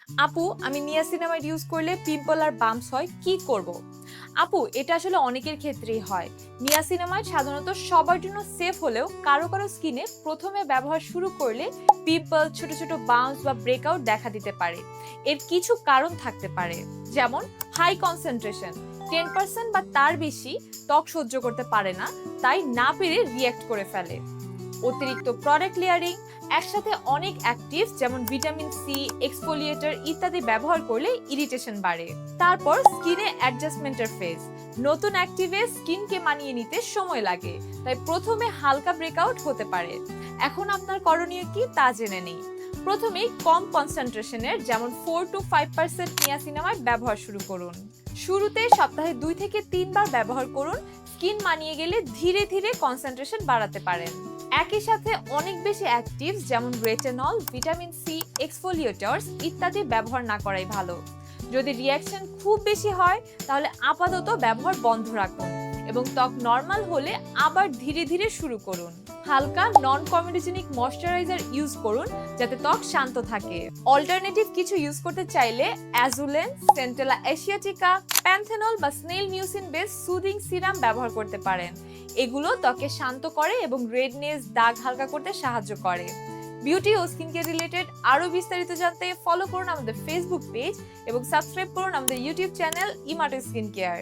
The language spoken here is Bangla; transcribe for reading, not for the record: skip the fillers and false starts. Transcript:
আপু, আমি নিয়াসিনামাইড ইউজ করলে পিম্পল আর বাম্পস হয়, কি করব? আপু, এটা আসলে অনেকের ক্ষেত্রেই হয়। নিয়াসিনামাইড সাধারণত সবার জন্য সেফ হলেও কারো কারো স্কিনে প্রথমে ব্যবহার শুরু করলে পিম্পল, ছোট ছোট বাম্পস বা ব্রেকআউট দেখা দিতে পারে। এর কিছু কারণ থাকতে পারে, যেমন হাই কনসেন্ট্রেশন, 10% বা তার বেশি ত্বক সহ্য করতে পারে না, তাই না পেরে রিঅ্যাক্ট করে ফেলে। অতিরিক্ত প্রোডাক্ট লেয়ারিং, একসাথে অনেক অ্যাক্টিভস যেমন ভিটামিন সি, এক্সফোলিয়েটর ইত্যাদি ব্যবহার করলে ইরিটেশন বাড়ে। তারপর স্কিনে অ্যাডজাস্টমেন্টের ফেজ, নতুন অ্যাক্টিভে স্কিনকে মানিয়ে নিতে সময় লাগে, তাই প্রথমে হালকা ব্রেকআউট হতে পারে। এখন আপনার করণীয় কি তা জেনে নেই। প্রথমেই কম কনসেন্ট্রেশনের যেমন 4 to 5% নিয়াসিনামাইড ব্যবহার শুরু করুন। শুরুতে সপ্তাহে 2 থেকে 3 বার ব্যবহার করুন। স্কিন মানিয়ে গেলে ধীরে ধীরে কনসেন্ট্রেশন বাড়াতে পারেন। একই সাথে অনেক বেশি অ্যাক্টিভস যেমন রেটিনল, ভিটামিন সি, এক্সফোলিয়েটরস ইত্যাদি ব্যবহার না করাই ভালো। যদি রিঅ্যাকশন খুব বেশি হয় তাহলে আপাতত ব্যবহার বন্ধ রাখুন এবং ত্বক নরমাল হলে আবার ধীরে ধীরে শুরু করুন। হালকা নন কমেডোজেনিক ময়শ্চারাইজার ইউজ করুন যাতে ত্বক শান্ত থাকে। অল্টারনেটিভ কিছু ইউজ করতে চাইলে অ্যাজুলেন, সেন্টেলা এশিয়াটিকা, প্যান্থেনল বা snail mucin base soothing serum ব্যবহার করতে পারেন। এগুলো ত্বকে শান্ত করে এবং রেডনেস, দাগ হালকা করতে সাহায্য করে। বিউটি ও স্কিন কেয়ার রিলেটেড আরো বিস্তারিত জানতে ফলো করুন আমাদের ফেসবুক পেজ এবং সাবস্ক্রাইব করুন আমাদের ইউটিউব চ্যানেল ইমাটো স্কিন কেয়ার।